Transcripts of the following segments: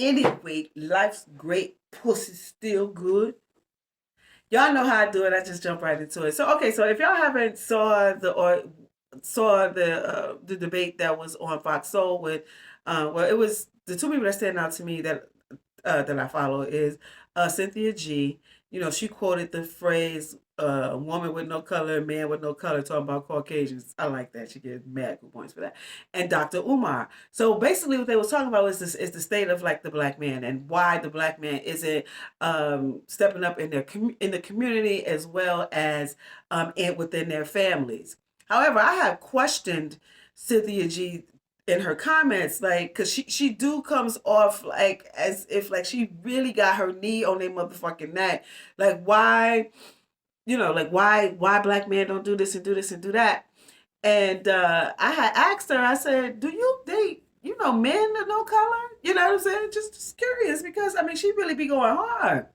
Anyway, life's great. Pussy's still good. Y'all know how I do it. I just jump right into it. So okay, so if y'all haven't saw the debate that was on Fox Soul with, well, it was the two people that stand out to me that I follow is Cynthia G. You know, she quoted the phrase "woman with no color, man with no color," talking about Caucasians. I like that. She gets mad good points for that. And Dr. Umar. So basically, what they was talking about is the state of like the black man and why the black man isn't stepping up in in the community as well as within their families. However, I have questioned Cynthia G in her comments, like, because she do comes off like as if like she really got her knee on their motherfucking neck. Like, why, like why black men don't do this and do this and do that. And I had asked her, I said, do you date, men of no color? You know what I'm saying? Just curious because I mean she really be going hard.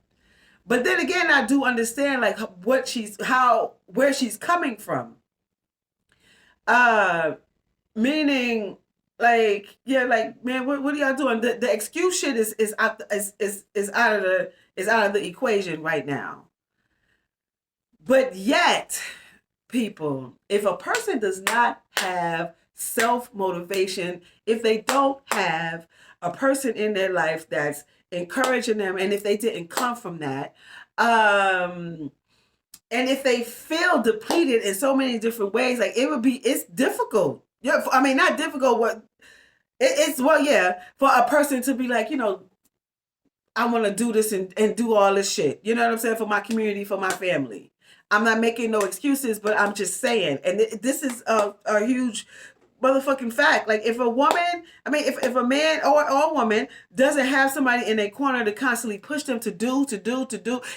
But then again, I do understand like where she's coming from. Uh Meaning, like, yeah, like, man, what are y'all doing? The excuse shit is out is out of the equation right now. But yet, people, if a person does not have self motivation, if they don't have a person in their life that's encouraging them, and if they didn't come from that, and if they feel depleted in so many different ways, like it's difficult. Yeah, I mean, not difficult. It's well, yeah, for a person to be like, I want to do this and do all this shit. You know what I'm saying? For my community, for my family. I'm not making no excuses, but I'm just saying. And this is a huge motherfucking fact. Like, if a woman, I mean, if a man or a woman doesn't have somebody in their corner to constantly push them to do,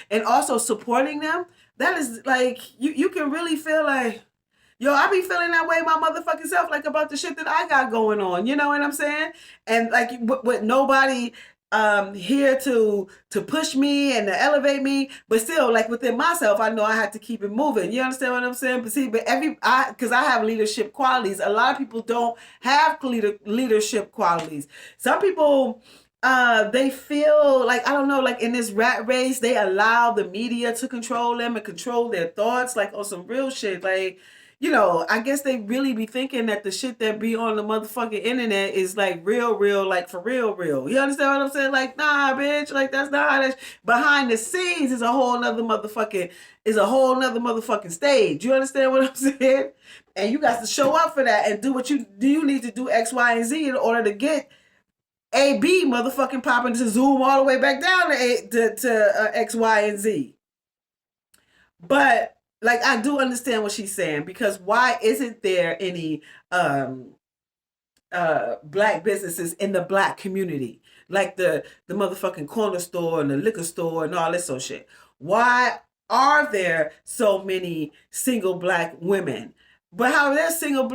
and also supporting them, that is like, you can really feel like, yo, I be feeling that way my motherfucking self, like about the shit that I got going on. You know what I'm saying? And like with nobody here to push me and to elevate me, but still, like within myself, I know I have to keep it moving. You understand what I'm saying? But see, because I have leadership qualities. A lot of people don't have leadership qualities. Some people they feel like, I don't know, like in this rat race, they allow the media to control them and control their thoughts, like on some real shit. Like, I guess they really be thinking that the shit that be on the motherfucking internet is like real, like for real. You understand what I'm saying? Like, nah, bitch, like that's not how that behind the scenes is a whole nother motherfucking stage. You understand what I'm saying? And you got to show up for that and do what you need to do X, Y, and Z in order to get AB motherfucking popping to zoom all the way back down to X, Y, and Z. But like, I do understand what she's saying, because why isn't there any black businesses in the black community, like the motherfucking corner store and the liquor store and all this sort of shit? Why are there so many single black women? But how they're single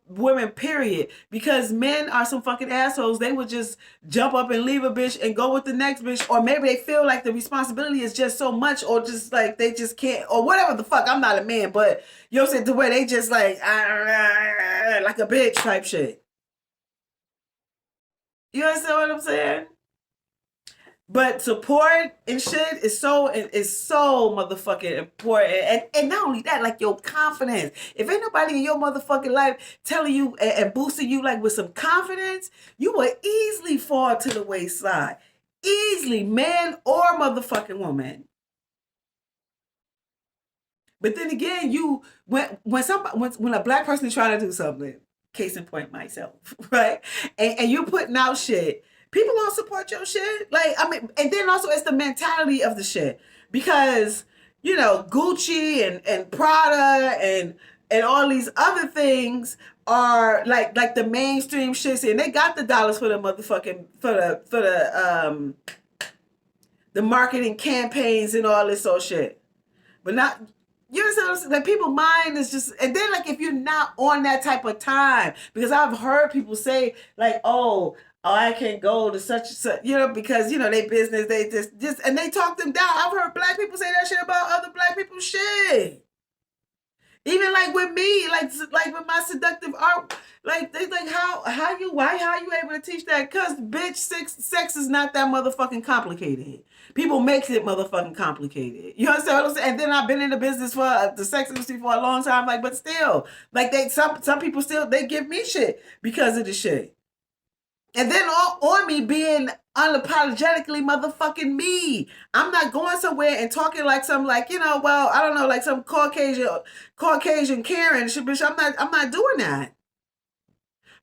women, period. Because men are some fucking assholes. They would just jump up and leave a bitch and go with the next bitch. Or maybe they feel like the responsibility is just so much, or just like they just can't, or whatever the fuck. I'm not a man, but you know what I'm saying? The way they just like a bitch type shit. You understand what I'm saying? But support and shit is so motherfucking important. And not only that, like your confidence. If ain't nobody in your motherfucking life telling you and boosting you like with some confidence, you will easily fall to the wayside. Easily, man or motherfucking woman. But then again, when a black person is trying to do something, case in point myself, right? And you're putting out shit, people don't support your shit. Like, I mean, and then also it's the mentality of the shit. Because, Gucci and Prada and all these other things are like the mainstream shit, and they got the dollars for the motherfucking the marketing campaigns and all this old shit. But not, you know what I'm saying? Like, people's mind is just, and then like if you're not on that type of time, because I've heard people say like, oh, I can't go to such and such, because they business, they just and they talk them down. I've heard black people say that shit about other black people's shit. Even like with me, like with my seductive art, like they like how you able to teach that? Cause bitch, sex is not that motherfucking complicated. People makes it motherfucking complicated. You understand what I'm saying? And then I've been in the business for the sex industry for a long time. Like, but still, like some people still they give me shit because of the shit. And then on me being unapologetically motherfucking me. I'm not going somewhere and talking like some like, well, I don't know, like some Caucasian Karen shit, bitch. I'm not doing that.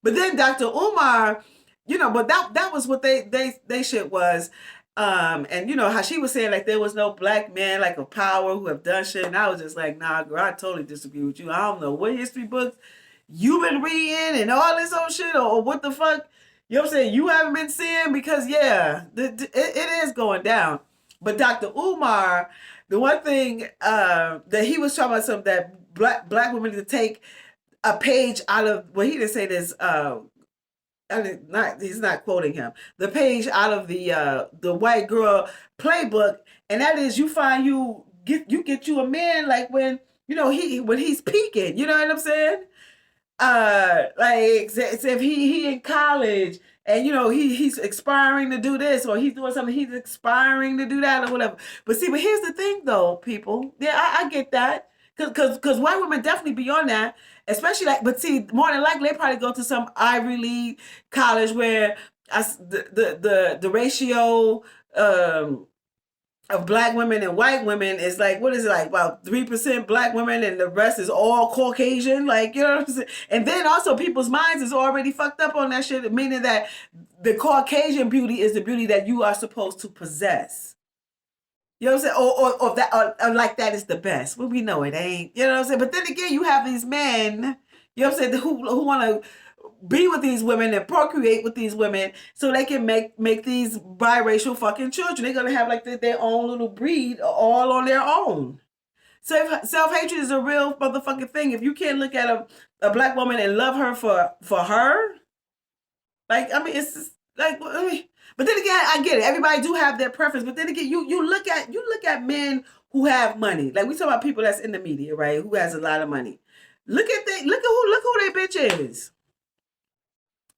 But then Dr. Umar, but that was what they shit was. And you know how she was saying like there was no black man like of power who have done shit, and I was just like, nah, girl, I totally disagree with you. I don't know what history books you've been reading and all this old shit, or what the fuck, I'm saying, you haven't been seeing, because yeah, it is going down. But Dr. Umar, the one thing that he was talking about, something that black women need to take a page out of, well, he didn't say this. He's not quoting him. The page out of the white girl playbook, and that is you get you a man like when when he's peaking. You know what I'm saying? Like if he in college and he's expiring to do this, or he's doing something, he's expiring to do that or whatever. But here's the thing though, people. Yeah, I get that. Cause white women definitely be on that, especially like. But see, more than likely they probably go to some Ivy League college where the ratio of black women and white women is like, what is it, like about 3% black women and the rest is all Caucasian, like, you know what I'm saying? And then also people's minds is already fucked up on that shit, meaning that the Caucasian beauty is the beauty that you are supposed to possess. You know what I'm saying? Or that, or like that is the best. Well, we know it ain't. You know what I'm saying? But then again, you have these men, you know what I'm saying, who want to be with these women and procreate with these women so they can make these biracial fucking children. They're gonna have like their own little breed all on their own. Self-hatred is a real motherfucking thing. If you can't look at a black woman and love her for her, like, I mean, it's just like, I mean, but then again, I get it. Everybody do have their preference. But then again, you look at men who have money. Like, we talk about people that's in the media, right? Who has a lot of money. Look who their bitch is.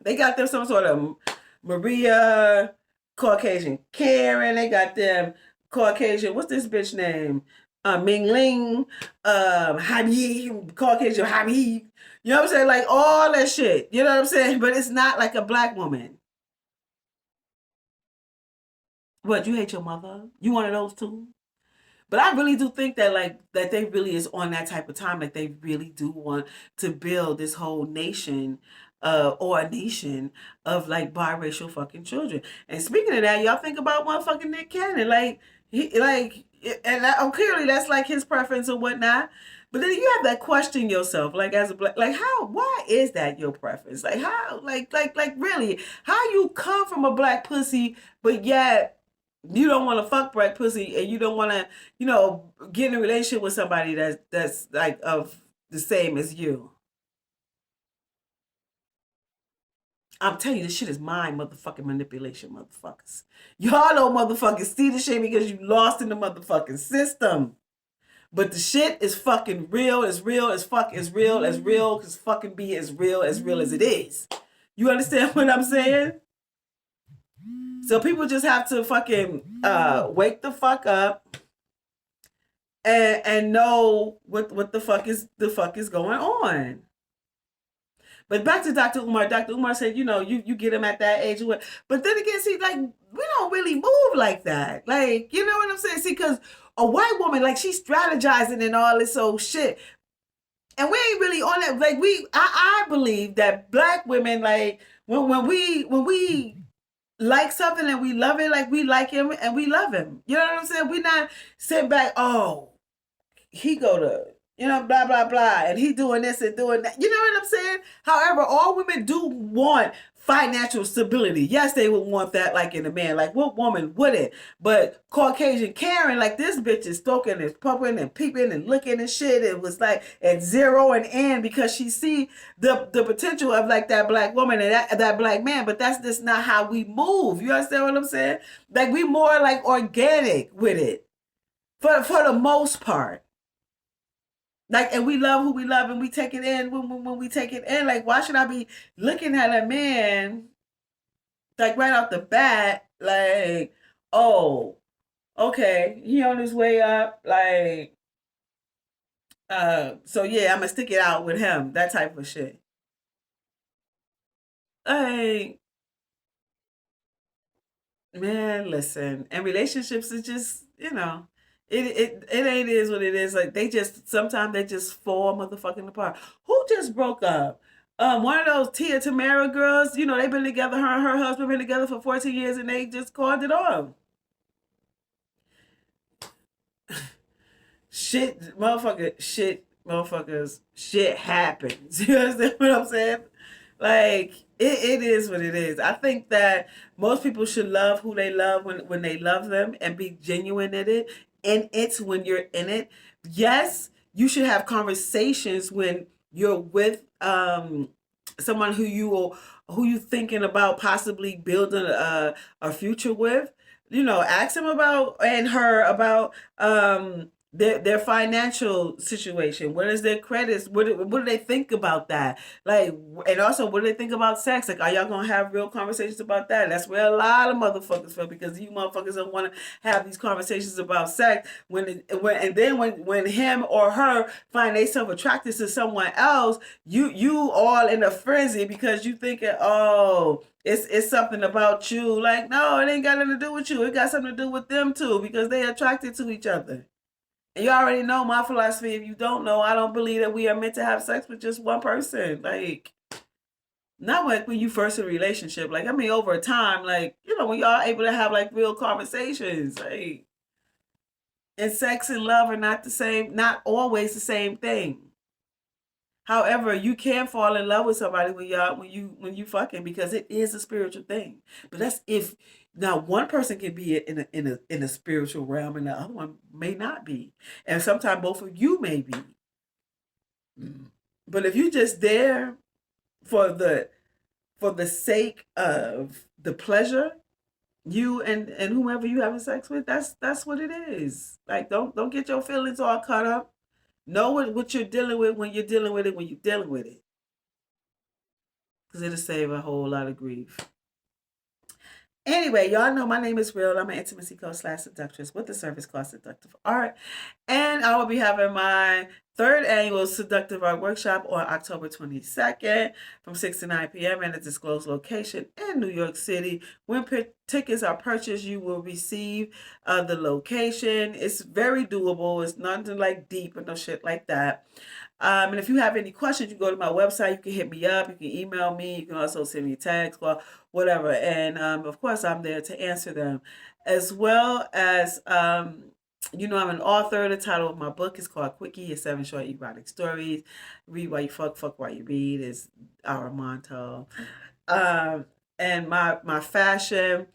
They got them some sort of Maria, Caucasian Karen. They got them Caucasian, what's this bitch name? Ming Ling, Habib, Caucasian Habib. You know what I'm saying? Like all that shit. You know what I'm saying? But it's not like a black woman. What, you hate your mother? You one of those too? But I really do think that that they really is on that type of time. Like they really do want to build this whole nation, or a nation of like biracial fucking children. And speaking of that, y'all think about motherfucking Nick Cannon. Like he like, and clearly that's like his preference or whatnot. But then you have that question yourself, like as a black, like why is that your preference? Like how, like really, how you come from a black pussy, but yet you don't want to fuck black pussy, and you don't want to, get in a relationship with somebody that's like of the same as you. I'm telling you, this shit is mind motherfucking manipulation, motherfuckers. Y'all don't motherfucking see the shit because you lost in the motherfucking system. But the shit is fucking real. It's real as fuck. It's real as real as fucking be as real as it is. You understand what I'm saying? So people just have to fucking wake the fuck up and know what the fuck is going on. But back to Dr. Umar. Dr. Umar said, you get him at that age. But then again, see, like, we don't really move like that. Like, you know what I'm saying? See, because a white woman, like, she's strategizing and all this old shit. And we ain't really on that. Like, I believe that black women, like, when we like something and we love it, like, we like him and we love him. You know what I'm saying? We not sitting back, oh, he go to, blah, blah, blah, and he doing this and doing that. You know what I'm saying? However, all women do want financial stability. Yes, they would want that, like, in a man. Like, what woman wouldn't? But Caucasian Karen, like, this bitch is stoking and pumping and peeping and looking and shit. It was like at zero and in because she see the potential of like that black woman and that black man. But that's just not how we move. You understand what I'm saying? Like, we more like organic with it for the most part. Like, and we love who we love, and we take it in when we take it in. Like, why should I be looking at a man like right off the bat, like, oh, okay, he on his way up, like, so yeah, I'm gonna stick it out with him, that type of shit. Like, man, listen, and relationships is just, it ain't is what it is. Like, they just sometimes they just fall motherfucking apart. Who just broke up? One of those Tia Tamara girls, they've been together, her and her husband been together for 14 years and they just called it off. Shit happens. You understand what I'm saying? Like, it is what it is. I think that most people should love who they love when they love them and be genuine in it. And it's when you're in it. Yes, you should have conversations when you're with someone who you thinking about possibly building a future with. Ask them about and her about their financial situation. What is their credits? What do they think about that? Like, and also, what do they think about sex? Like, are y'all gonna have real conversations about that? That's where a lot of motherfuckers feel, because you motherfuckers don't want to have these conversations about sex when him or her find themselves attracted to someone else, you all in a frenzy because you thinking, oh, it's something about you. Like, no, it ain't got nothing to do with you. It got something to do with them too, because they attracted to each other. And you already know my philosophy. If you don't know, I don't believe that we are meant to have sex with just one person. Like, not like when you first in a relationship. Like, I mean, over time, like, when y'all able to have like real conversations. Like, and sex and love are not the same, not always the same thing. However, you can fall in love with somebody when you fucking, because it is a spiritual thing. But that's if now one person can be in a spiritual realm and the other one may not be, and sometimes both of you may be. But if you just there for the sake of the pleasure, you and whomever you having sex with, that's what it is. Like, don't get your feelings all caught up. Know what you're dealing with when you're dealing with it when you're dealing with it, because it'll save a whole lot of grief. Anyway, y'all know my name is Rill. I'm an intimacy coach / seductress with the service called Seductive ArT. And I will be having my third annual Seductive ArT workshop on October 22nd from 6 to 9 p.m. at a Disclose Location in New York City. When tickets are purchased, you will receive the location. It's very doable. It's nothing like deep or no shit like that. And if you have any questions, you go to my website. You can hit me up. You can email me. You can also send me a text, call, whatever. And of course, I'm there to answer them, as well as I'm an author. The title of my book is called Quickie: Your 7 Short Erotic Stories. Read while you fuck while you read is our motto. And my fashion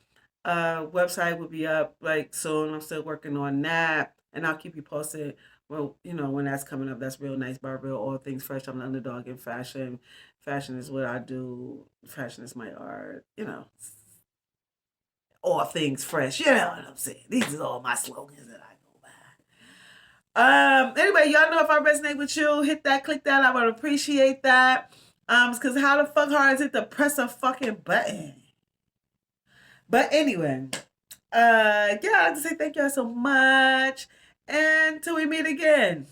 website will be up like soon. I'm still working on that, and I'll keep you posted. Well, when that's coming up. That's Rill Nice by Rill, all things fresh. I'm an underdog in fashion. Fashion is what I do. Fashion is my art. All things fresh. You know what I'm saying? These are all my slogans that I go by. Anyway, y'all know if I resonate with you, hit that, click that. I would appreciate that. Because how the fuck hard is it to press a fucking button? But anyway, yeah, I'd like to say thank y'all so much. And till we meet again.